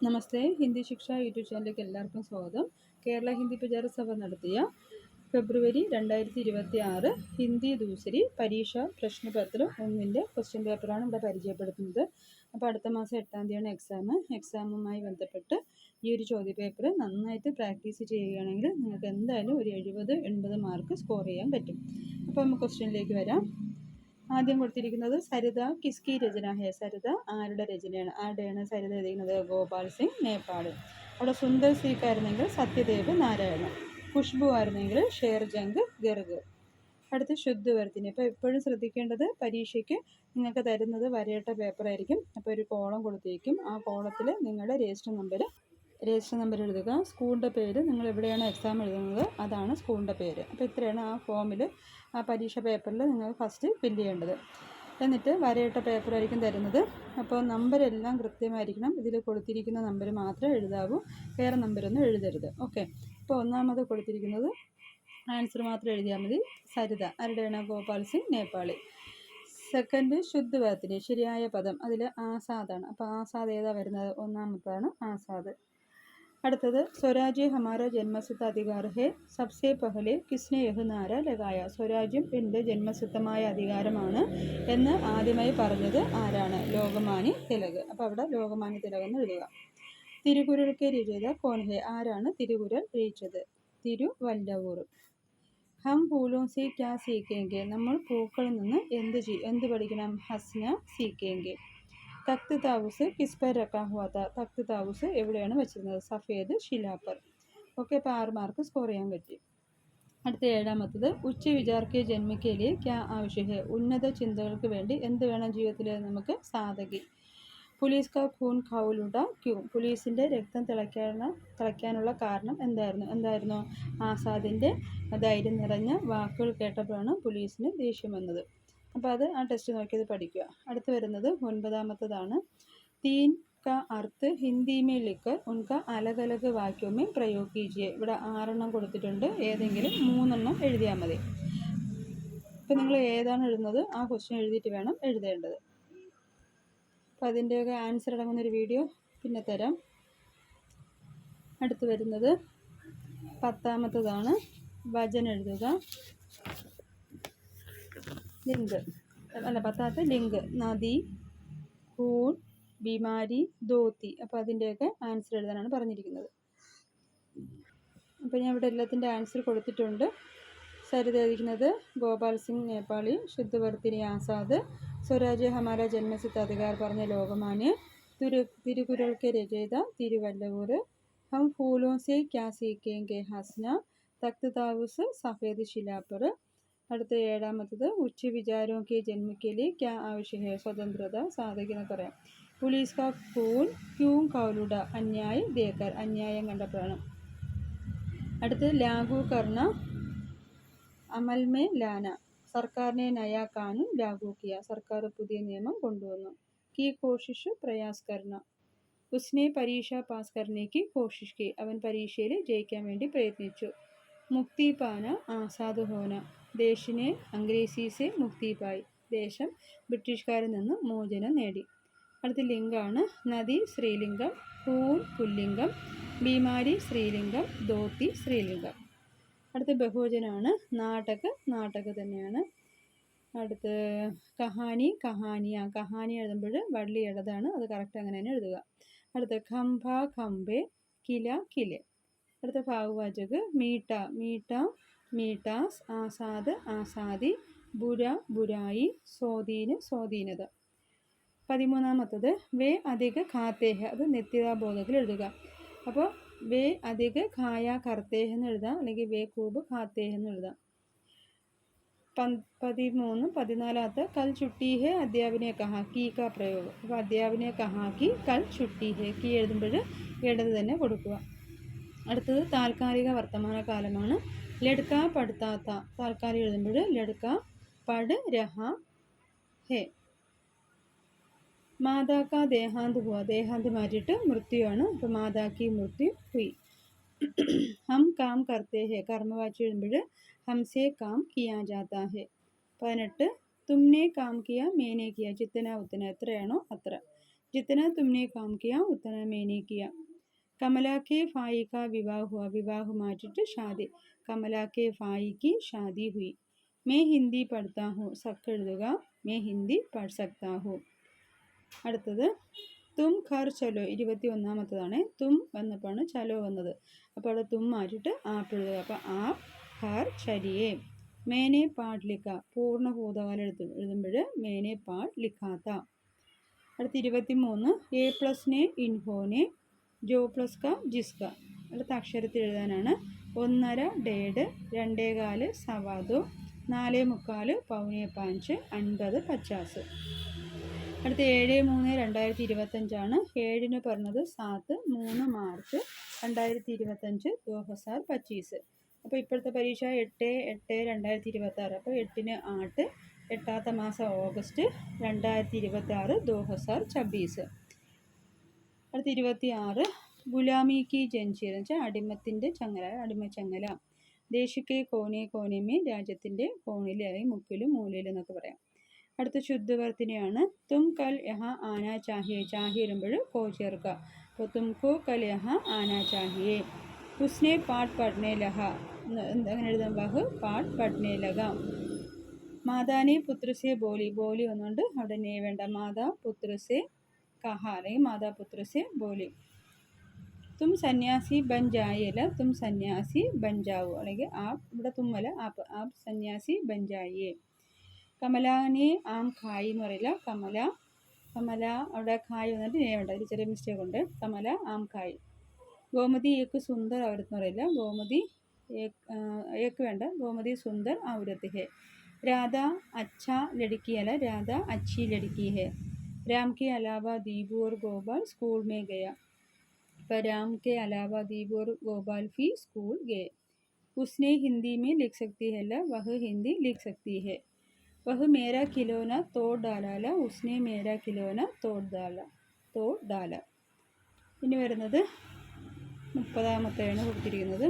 നമസ്തേ. ഹിന്ദി ശിക്ഷ യൂട്യൂബ് ചാനലിലേക്ക് എല്ലാവർക്കും സ്വാഗതം. കേരള ഹിന്ദി പ്രചാര സഭ നടത്തിയ ഫെബ്രുവരി 2026 ഹിന്ദി ദൂസരി പരീക്ഷ പ്രശ്നപത്രം 1 ക്വസ്റ്റ്യൻ പേപ്പറാണ് ഇവിടെ പരിചയപ്പെടുത്തുന്നത്. അപ്പോൾ അടുത്ത മാസം 8-ാം തീയതിയാണ് എക്സാമുമായി ബന്ധപ്പെട്ട് ഈ ഒരു ചോദ്യപേപ്പർ നന്നായിട്ട് പ്രാക്ടീസ് ചെയ്യുകയാണെങ്കിൽ നിങ്ങൾക്ക് എന്തായാലും ഒരു 70-80 മാർക്ക് സ്കോർ ചെയ്യാൻ പറ്റും. അപ്പോൾ നമുക്ക് ക്വസ്റ്റ്യനിലേക്ക് വരാം. ആദ്യം കൊടുത്തിരിക്കുന്നത് സരിത കിസ്കി രചന ഹേ. സരിത ആരുടെ രചനയാണ്? ആരുടെയാണ് സരിത എഴുതിയിരിക്കുന്നത്? ഗോപാൽ സിംഗ് നേപ്പാൾ. അവിടെ സുന്ദർ സീഖ് ആയിരുന്നെങ്കിൽ സത്യദേവ് നാരായണ. ഖുഷ്ബു ആയിരുന്നെങ്കിൽ ഷേർജംഗ് ഗർഗ്. അടുത്ത് ശുദ്ധവർത്തിനി. അപ്പോൾ എപ്പോഴും ശ്രദ്ധിക്കേണ്ടത് പരീക്ഷയ്ക്ക് നിങ്ങൾക്ക് തരുന്നത് വരയിട്ട പേപ്പറായിരിക്കും. അപ്പോൾ ഒരു കോളം കൊടുത്തിരിക്കും. ആ കോളത്തിൽ നിങ്ങളുടെ രജിസ്റ്റർ നമ്പർ എഴുതുക. സ്കൂളിൻ്റെ പേര് നിങ്ങൾ എവിടെയാണ് എക്സാം എഴുതുന്നത് അതാണ് സ്കൂളിൻ്റെ പേര്. അപ്പോൾ ഇത്രയാണ് ആ ഫോമിൽ ആ പരീക്ഷ പേപ്പറിൽ നിങ്ങൾ ഫസ്റ്റ് ഫില്ല് ചെയ്യേണ്ടത്. എന്നിട്ട് വരയിട്ട പേപ്പറായിരിക്കും തരുന്നത്. അപ്പോൾ നമ്പരെല്ലാം കൃത്യമായിരിക്കണം. ഇതിൽ കൊടുത്തിരിക്കുന്ന നമ്പർ മാത്രമേ എഴുതാവൂ, വേറെ നമ്പരൊന്നും എഴുതരുത്. ഓക്കെ. ഇപ്പോൾ ഒന്നാമത് കൊടുത്തിരിക്കുന്നത് ആൻസർ മാത്രം എഴുതിയാൽ മതി. സരിത ആരുടെയാണ്? ഗോപാൽ സിംഗ് നേപ്പാളി. സെക്കൻഡ് ശുദ്ധവർത്തിനി. ശരിയായ പദം അതിൽ ആസാദാണ്. അപ്പോൾ ആസാദ് ഏതാ വരുന്നത്? ഒന്നാമത്താണ് ആസാദ്. അടുത്തത് സ്വരാജ്യ ഹമാര ജന്മസിദ്ധ അധികാർ ഹേ. സബ്സെ പഹലെ കിസ്നെ യഹ് നാര ലഗായ. സ്വരാജ്യം എൻ്റെ ജന്മസിദ്ധമായ അധികാരമാണ് എന്ന് ആദ്യമായി പറഞ്ഞത് ആരാണ്? ലോകമാന്യ തിലക്. അപ്പോൾ അവിടെ ലോകമാന്യ തിലക് എന്ന് എഴുതുക. തിരുകുറൾ കെ രചയിത കോൺ ഹേ. ആരാണ് തിരുകുറൾ രചിച്ചത്? തിരുവല്ലവൂർ. ഹം ഫൂലോं से क्या सीखेंगे. നമ്മൾ പൂക്കളിൽ നിന്ന് എന്ത് പഠിക്കണം? ഹസ്ന സീക്കേങ്കെ. തഖ്ത് താവൂസ് കിസ് പർ രഖാ ഹുവാ താ. തഖ്ത് താവൂസ് എവിടെയാണ് വെച്ചിരുന്നത്? സഫേദ് ശിലാപ്പർ. ഓക്കെ. അപ്പോൾ 6 മാർക്ക് സ്കോർ ചെയ്യാൻ പറ്റി. അടുത്ത 7ാമത്തത് ഉच्च विचार के जन्म के लिए क्या आवश्यक है. ഉന്നത ചിന്തകൾക്ക് വേണ്ടി എന്ത് വേണം ജീവിതത്തിൽ? നമുക്ക് സാധകി. പോലീസ് കാ ഖൂൻ ഖൗലുട ക്യൂ. പോലീസിൻ്റെ രക്തം തിളയ്ക്കാനുള്ള കാരണം എന്തായിരുന്നു? ആസാദിൻ്റെ ധൈര്യം നിറഞ്ഞ വാക്കുകൾ കേട്ടപ്പോഴാണ് പോലീസിന് ദേഷ്യം വന്നത്. അപ്പോൾ അത് ആ ടെസ്റ്റ് നോക്കിയത് പഠിക്കുക. അടുത്ത് വരുന്നത് 9ാമത്തതാണ്. തീൻ का अर्थ हिंदी में लिखकर उनका अलग अलग वाक्यों में प्रयोग कीजिए. ഇവിടെ 6 കൊടുത്തിട്ടുണ്ട്. ഏതെങ്കിലും 3 എഴുതിയാൽ മതി. അപ്പോൾ നിങ്ങൾ ഏതാണ് എഴുതുന്നത് ആ ക്വസ്റ്റ്യൻ എഴുതിയിട്ട് വേണം എഴുതേണ്ടത്. അപ്പോൾ അതിൻ്റെയൊക്കെ ആൻസർ അടങ്ങുന്നൊരു വീഡിയോ പിന്നെ തരാം. അടുത്ത് വരുന്നത് 10ാമത്തതാണ്. വചനം എഴുതുക. ലിങ്ക് 10ാമത്തെ ലിങ്ക് നദി, ഖൂൺ, ബിമാരി, ധോത്തി. അപ്പോൾ അതിൻ്റെയൊക്കെ ആൻസർ എഴുതാനാണ് പറഞ്ഞിരിക്കുന്നത്. അപ്പോൾ ഞാൻ ഇവിടെ എല്ലാത്തിൻ്റെ ആൻസർ കൊടുത്തിട്ടുണ്ട്. സരിത എഴുതിക്കുന്നത് ഗോപാൽ സിംഗ് നേപ്പാളി, ശുദ്ധവർത്തിനി ആസാദ്, സ്വരാജ്യ ഹമാര ജന്മസിദ്ധ അധികാർ പറഞ്ഞ ലോകമാന്യ, തിരുകുറൾ കെ രചയിത തിരുവല്ലവൂർ, ഹം ഫൂലോं से क्या सीखेंगे ഹസ്ന, തഖ്ത് താവൂസ് സഫേദ് ശിലാപ്പർ. അടുത്ത 7ാമത്തത് ഉच्च विचारों के जन्म के लिए क्या आवश्यक है. സ്വതന്ത്രത സാധകി എന്ന് പറയാം. पुलिस का खून क्यों खौलुड़ा. अन्याय देकर. अन्याയം കണ്ടപ്പോഴാണ്. അടുത്ത് लागू करना अमल में लाना. सरकार ने नया कानून लागू किया. സർക്കാർ പുതിയ നിയമം കൊണ്ടുവന്നു. की कोशिश प्रयास करना. उसने परीक्षा पास करने की कोशिश की. അവൻ പരീക്ഷയിൽ ജയിക്കാൻ വേണ്ടി പ്രയത്നിച്ചു. मुक्ति पाना आज़ाद होना. देश ने अंग्रेजी से मुक्ति पाई. ദേശം ബ്രിട്ടീഷുകാരിൽ നിന്ന് മോചനം നേടി. അടുത്ത ലിംഗാണ്. നദി സ്ത്രീലിംഗം, ഖൂൻ പുല്ലിംഗം, ബീമാരി സ്ത്രീലിംഗം, ധോത്തി സ്ത്രീലിംഗം. അടുത്ത ബഹുവചനമാണ്. നാടക തന്നെയാണ്. അടുത്ത് കഹാനി കഹാനിയ. കഹാനി എഴുതുമ്പോൾ വള്ളി ഇടതാണ്, അത് കറക്റ്റ് അങ്ങനെ തന്നെ എഴുതുക. അടുത്ത ഖംഭ ഖംബെ, കില കിലെ. അടുത്ത ഭാവവാചക് മീട്ട മീട്ട, മീട്ടാസ്, ആസാദ് ആസാദി, ബുര ബുരായി, സ്വാധീന് സ്വാധീനത. 13ാമത്തത് വേ അധിക ഖാത്തേഹ. അത് നിത്യതാബോധത്തിൽ എഴുതുക. അപ്പോൾ വേ അധിക ഖായ കർത്തേഹ എന്ന് എഴുതാം, അല്ലെങ്കിൽ വേ കൂബ് ഖാത്തേഹ എന്ന് എഴുതാം. 14ാമത്തെ കൽ ചുട്ടി ഹെ അധ്യാപിനെ കഹാ കീ കാ പ്രയോഗം. അപ്പോൾ അധ്യാപിനെ കഹാ കി കൽ ചുട്ടി ഹെ. കീ എഴുതുമ്പോൾ ഇടത് തന്നെ കൊടുക്കുക. അടുത്തത് താൽക്കാലിക വർത്തമാനകാലമാണ്. ലഡ്ക പഠിത്താത്ത. താൽക്കാലിക എഴുതുമ്പോൾ ലഡ്ക പഠ് രഹ ഹെ. മാതാ കാ ദേഹാന്ത് ഹുവ. ദേഹാന്ത് മാറ്റിയിട്ട് മൃത്യുവാണ്. അപ്പോൾ മാതാ കി മൃത്യു ഹുയി. ഹം കാം കർത്തേ ഹെ. കർമ്മവാച്യം എഴുതുമ്പോൾ ഹംസെ കാം കിയാ ജാതാ ഹെ. 18 തുമ്നെ കാം കിയ മേനെ കിയ. ചിത്തന ഉത്തന. എത്രയാണോ അത്ര. जितना तुमने काम किया उतना मैंने किया. कमला के भाई का विवाह हुआ. विवाह മാറ്റിട്ട് ഷാദി. कमला के भाई की शादी हुई. मैं हिंदी पढ़ता हूँ. സക്ക് എഴുതുക. मैं हिंदी पढ़ सकता हूँ. അടുത്തത് തും ഘർ ചലോ. 21ാമത്തതാണ്. തും വന്നപ്പോഴാണ് ചലോ വന്നത്. അപ്പോൾ അവിടെ തും മാറ്റിയിട്ട് ആപ്പ് എഴുതുക. അപ്പോൾ ആപ്പ് ഘർ ചലിയേ. മേനെ പാഠ് ലിഖ. പൂർണ്ണ ഭൂതകാലം എഴുതുമ്പോൾ മേനെ പാഠ് ലിഖാത്ത. അടുത്ത 23 എ പ്ലസിനെ ഇൻഹോനെ ജോ പ്ലസ് ക ജിസ്ക. അടുത്ത അക്ഷരത്തിൽ എഴുതാനാണ്. 1.5 ഡേഡ്, 2.25 സവാദോ, 4.25 പൗനെ 5, 50 50. അടുത്ത 7/3/2025 7 പറഞ്ഞത് 7 3 മാർച്ച് 2025 2025. അപ്പോൾ ഇപ്പോഴത്തെ പരീക്ഷ 8/8/2026. അപ്പോൾ 8 8, 8ാമത്തെ മാസം ഓഗസ്റ്റ് 2026 2026. അടുത്ത 26 ഗുലാമി കി ജൻജീർ എന്ന് വെച്ചാൽ അടിമത്തിൻ്റെ ചങ്ങല, അടിമച്ചങ്ങല. ദേശിക്കെ കോനെ കോനമേ, രാജ്യത്തിൻ്റെ കോണിൽ അല്ലെങ്കിൽ മുക്കിലും മൂലയിലും എന്നൊക്കെ പറയാം. അടുത്ത ശുദ്ധവർത്തിനെയാണ്. തും കൽ യഹാ ആനാ ചാഹിയെ. ചാഹിയെ വരുമ്പോൾ കോ ചേർക്കുക. അപ്പോൾ തുംകോ കൽ യഹാ ആനാ ചാഹിയെ. ഉസ്നെ പാഠ് പഠ്നെ ലഹ. അങ്ങനെ എഴുതാൻ വഹ് പാഠ് പഠ്നെ ലഗ. മാതാനെ പുത്രസെ ബോലി. ബോലി ഒന്നുകൊണ്ട് അവിടെ നേ വേണ്ട. മാതാ പുത്രസെ കഹ അല്ലെങ്കിൽ മാതാ പുത്രസെ ബോലി. തും സന്യാസി ബൻ ജായിയല്ല, തും സന്യാസി ബൻ ജാവു. അല്ലെങ്കിൽ ആപ്പ് ഇവിടെ തുമ്മല ആപ്പ്. ആപ്പ് സന്യാസി ബൻ ജായിയെ. കമലാനെ ആം ഖായി എന്ന് പറയില്ല. കമല അവിടെ ഖായ് വന്നിട്ട് നേവേണ്ട. ഒരു ചെറിയ മിസ്റ്റേക്ക് ഉണ്ട്. കമല ആം ഖായ്. ഗോമതി ഏക്ക് സുന്ദർ ഔരത്ത് എന്ന് പറയില്ല. ഗോമതി ഏക്ക് വേണ്ട. ഗോമതി സുന്ദർ ഔരത്ത് ഹെ. രാധ അച്ഛ ലടുക്കി അല്ല, രാധ അച്ഛി ലടുക്കി ഹെ. രാം के अलावा दीपू और गोपाल स्कूल में गया. पर राम के अलावा दीपू और गोपाल भी स्कूल गए. उसने हिंदी में लिख सकती है ला, वह हिंदी लिख सकती है. वह मेरा खिलौना तोड़ डाला ला, उसने मेरा खिलौना तोड़ डाला. ഇനി വരുന്നത് 30ാമത്തെയാണ് കൊടുത്തിരിക്കുന്നത്.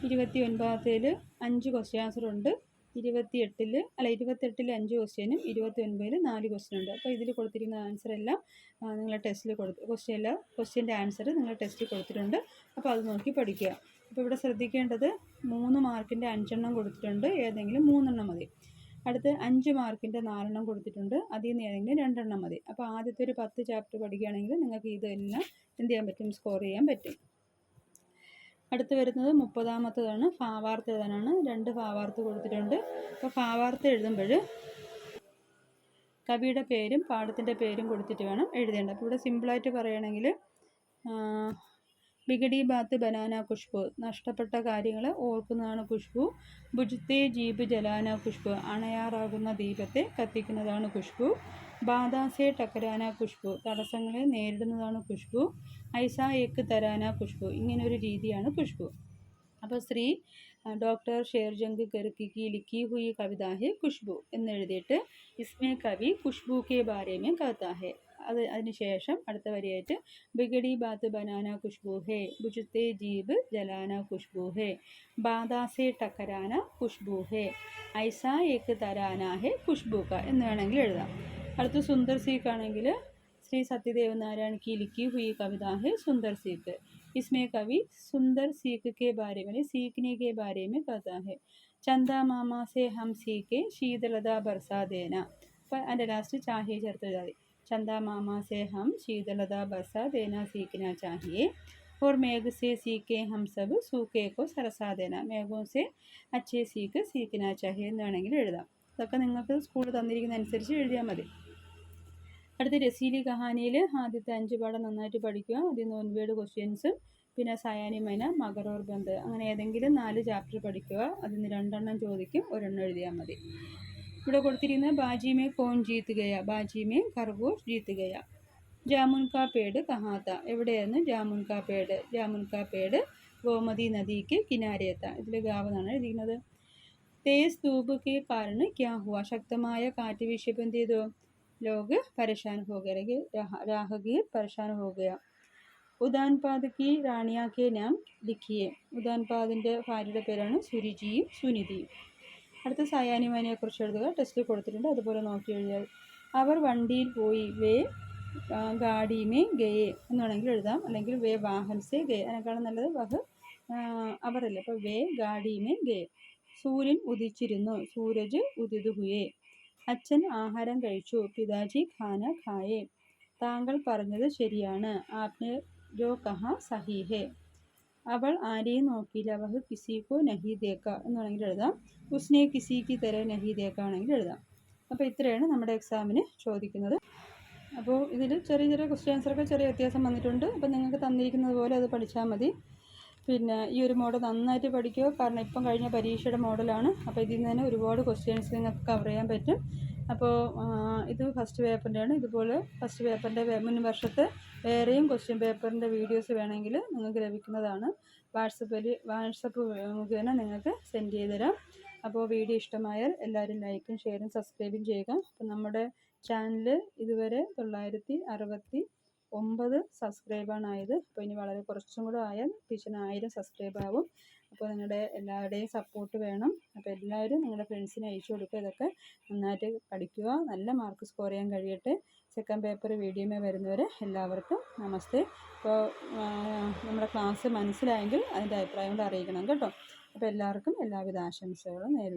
29ൽ 5 ക്വസ്റ്റ്യൻ ആൻസർ ഉണ്ട്. 28ൽ 5 ക്വസ്റ്റ്യനും 29ൽ 4 ക്വസ്റ്റ്യൻ ഉണ്ട്. അപ്പോൾ ഇതിൽ കൊടുത്തിരിക്കുന്ന ആൻസർ എല്ലാം നിങ്ങളെ ടെസ്റ്റിൽ ക്വസ്റ്റ്യൻ്റെ ആൻസർ നിങ്ങൾ ടെസ്റ്റിൽ കൊടുത്തിട്ടുണ്ട്. അപ്പോൾ അത് നോക്കി പഠിക്കുക. അപ്പോൾ ഇവിടെ ശ്രദ്ധിക്കേണ്ടത് 3 മാർക്കിൻ്റെ 5 എണ്ണം കൊടുത്തിട്ടുണ്ട്. ഏതെങ്കിലും 3 എണ്ണം മതി. അടുത്ത് 5 മാർക്കിൻ്റെ 4 എണ്ണം കൊടുത്തിട്ടുണ്ട്. അതിൽ നിന്ന് ഏതെങ്കിലും 2 എണ്ണം മതി. അപ്പോൾ ആദ്യത്തെ ഒരു 10 ചാപ്റ്റർ പഠിക്കുകയാണെങ്കിൽ നിങ്ങൾക്ക് ഇതെല്ലാം എന്ത് ചെയ്യാൻ പറ്റും? സ്കോർ ചെയ്യാൻ പറ്റും. അടുത്ത് വരുന്നത് 30ാമത്തതാണ്. ഭാവാർത്ഥം എഴുതാനാണ്. 2 ഭാവാർത്ഥം കൊടുത്തിട്ടുണ്ട്. അപ്പോൾ ഭാവാർത്ഥം എഴുതുമ്പോൾ കവിയുടെ പേരും പാഠത്തിൻ്റെ പേരും കൊടുത്തിട്ട് വേണം എഴുതേണ്ടത്. അപ്പോൾ ഇവിടെ സിമ്പിളായിട്ട് പറയുകയാണെങ്കിൽ ബിഗഡി ബാത്ത് ബനാന ഖുഷ്ബു. നഷ്ടപ്പെട്ട കാര്യങ്ങൾ ഓർക്കുന്നതാണ് ഖുഷ്ബു. ബുജ്ത്തെ ജീബ് ജലാന ഖുഷ്ബു. അണയാറാകുന്ന ദീപത്തെ കത്തിക്കുന്നതാണ് ഖുഷ്ബു. ബാദാസെ ടക്കരാന ഖുഷ്ബു. തടസ്സങ്ങളെ നേരിടുന്നതാണ് ഖുഷ്ബു. ഐസ ഏക്ക് തരാന ഖുഷ്ബു. ഇങ്ങനൊരു രീതിയാണ് ഖുഷ്ബു. അപ്പോൾ ശ്രീ ഡോക്ടർ ഷേർജംഗ് ഗർഗ് की लिखी हुई कविता है खुशबू എന്നെഴുതിയിട്ട് इसमें कवि खुशबू के बारे में कहता है. അതിനുശേഷം അടുത്ത വരിയായിട്ട് ബിഗഡി ബാത്ത് ബനാന ഖുഷ്ബു ഹേ, ബുജ്ത്തെ ജീബ് ജലാന ഖുഷ്ബു ഹേ, ബാദാസെ ടക്കരാന ഖുഷ്ബു ഹേ, ഐസ ഏക്ക് തരാന ഹേ ഖുഷ്ബു ക എന്ന് വേണമെങ്കിൽ എഴുതാം. അടുത്ത് സുന്ദർ സീഖ് ആണെങ്കിൽ ശ്രീ സത്യദേവ് നാരായൺ की लिखी हुई कविता है सुंदर सीख. इसमें कवि सुंदर सीख के बारे में सीखने के बारे में कहता है. चंदा मामा से हम सीखे शीतलता बरसा देना. पर അതിൻ്റെ ലാസ്റ്റ് ചാഹിയെ ചേർത്ത് എഴുതാതി. चंदा मामा से हम शीतलता बरसा देना सीखना चाहिए. और मेघ से सीखे हम सब सूखे को सरसा देना. मेघों से अच्छे सीखना चाहिए എന്ന് വേണമെങ്കിൽ എഴുതാം. ഇതൊക്കെ നിങ്ങൾക്ക് സ്കൂളിൽ തന്നിരിക്കുന്ന അനുസരിച്ച് എഴുതിയാൽ മതി. അടുത്ത രസീലി കഹാനിയിൽ ആദ്യത്തെ 5 പാഠം നന്നായിട്ട് പഠിക്കുക. അതിൽ നിന്ന് 1 വേർഡ് ക്വസ്റ്റ്യൻസും പിന്നെ സയാനി മൈന മകറോർ ബന്ദ് അങ്ങനെ ഏതെങ്കിലും 4 ചാപ്റ്റർ പഠിക്കുക. അതിൽ നിന്ന് 2 എണ്ണം ചോദിക്കും, 1 എണ്ണം എഴുതിയാൽ മതി. ഇവിടെ കൊടുത്തിരിക്കുന്നത് ബാജി മേ കോൺ ജീത്ത് ഗയ. ബാജി മേ ഖർഗോഷ് ജീത്ത് ഗയ. ജാമുൻ കാ പേട് കഹാത്ത. എവിടെയായിരുന്നു ജാമുൻ കാ പേട്? ജാമുൻ കാ പേട് ഗോമതി നദിക്ക് കിനാരെത്ത. ഇതിൽ ഗാവ് എന്നാണ് എഴുതിക്കുന്നത്. തേസ് ധൂപ് കെ കാരണം ക്യാ ഹുവ. ശക്തമായ കാറ്റ് വീശിയപ്പോൾ എന്ത് ചെയ്തു? ലോക് പരേശാൻ ഹോ ഗയ അല്ലെങ്കിൽ രാഹഗീർ പരേശാൻ ഹോ ഗയ. ഉദാൻപാദ് കി റാണിയ കെ നാം ലിഖിയെ. ഉദാൻപാദിൻ്റെ ഭാര്യയുടെ പേരാണ് സുരുചിയും സുനിധിയും. അടുത്ത സയാനി മൈനയെക്കുറിച്ച് എഴുതുക. ടെസ്റ്റിൽ കൊടുത്തിട്ടുണ്ട്, അതുപോലെ നോക്കി എഴുതിയാൽ. അവർ വണ്ടിയിൽ പോയി. വേ ഗാഡി മേ ഗയെ എന്ന് വേണമെങ്കിൽ എഴുതാം. അല്ലെങ്കിൽ വേ വാഹൻ സെ ഗയെ, അതിനേക്കാളും നല്ലത് വഹ് അവരല്ലേ. അപ്പോൾ വേ ഗാഡി മേ ഗയെ. സൂര്യൻ ഉദിച്ചിരുന്നു, സൂരജ് ഉദിത് ഹുയേ. അച്ഛൻ ആഹാരം കഴിച്ചു, പിതാജി ഖാന ഖായേ. താങ്കൾ പറഞ്ഞത് ശരിയാണ്, ആപ്നെ ജോ കഹ സഹി ഹേ. അവൾ ആരെയും നോക്കിയില്ല, വഹ് കിസിക്കോ നഹി ദേക്ക എന്ന് വേണമെങ്കിൽ എഴുതാം. ഉസ്നെ കിസിക്ക് തര നഹി ദേക്ക ആണെങ്കിൽ എഴുതാം. അപ്പോൾ ഇത്രയാണ് നമ്മുടെ എക്സാമിന് ചോദിക്കുന്നത്. അപ്പോൾ ഇതിൽ ചെറിയ ചെറിയ ക്വസ്റ്റ്യൻ ആൻസറൊക്കെ ചെറിയ വ്യത്യാസം വന്നിട്ടുണ്ട്. അപ്പോൾ നിങ്ങൾക്ക് തന്നിരിക്കുന്നത് പോലെ അത് പഠിച്ചാൽ മതി. പിന്നെ ഈ ഒരു മോഡൽ നന്നായിട്ട് പഠിക്കുക, കാരണം ഇപ്പം കഴിഞ്ഞ പരീക്ഷയുടെ മോഡലാണ്. അപ്പോൾ ഇതിൽ നിന്ന് തന്നെ ഒരുപാട് ക്വസ്റ്റ്യൻസ് നിങ്ങൾക്ക് കവർ ചെയ്യാൻ പറ്റും. അപ്പോൾ ഇത് ഫസ്റ്റ് പേപ്പറിൻ്റെയാണ്. ഇതുപോലെ ഫസ്റ്റ് പേപ്പറിൻ്റെ മുൻ വർഷത്തെ വേറെയും ക്വസ്റ്റ്യൻ പേപ്പറിൻ്റെ വീഡിയോസ് വേണമെങ്കിൽ നിങ്ങൾക്ക് ലഭിക്കുന്നതാണ്. വാട്സപ്പ് മുഖേന നിങ്ങൾക്ക് സെൻഡ് ചെയ്ത് തരാം. അപ്പോൾ വീഡിയോ ഇഷ്ടമായാൽ എല്ലാവരും ലൈക്കും ഷെയറും സബ്സ്ക്രൈബും ചെയ്യുക. അപ്പോൾ നമ്മുടെ ചാനൽ ഇതുവരെ 969 സബ്സ്ക്രൈബാണ് ആയത്. അപ്പോൾ ഇനി വളരെ കുറച്ചും കൂടെ ആയാൽ ടീച്ചറിന് 1000 സബ്സ്ക്രൈബ് ആവും. അപ്പോൾ നിങ്ങളുടെ എല്ലാവരുടെയും സപ്പോർട്ട് വേണം. അപ്പോൾ എല്ലാവരും നിങ്ങളുടെ ഫ്രണ്ട്സിന് അയച്ചു കൊടുക്കുക. ഇതൊക്കെ നന്നായിട്ട് പഠിക്കുക, നല്ല മാർക്ക് സ്കോർ ചെയ്യാൻ കഴിയട്ടെ. സെക്കൻഡ് പേപ്പർ വീഡിയോമേ വരുന്നവരെ എല്ലാവർക്കും നമസ്തേ. അപ്പോൾ നമ്മുടെ ക്ലാസ് മനസ്സിലായെങ്കിൽ അതിൻ്റെ അഭിപ്രായം കൊണ്ട് അറിയിക്കണം കേട്ടോ. അപ്പോൾ എല്ലാവർക്കും എല്ലാവിധ ആശംസകളും നേരുന്നു.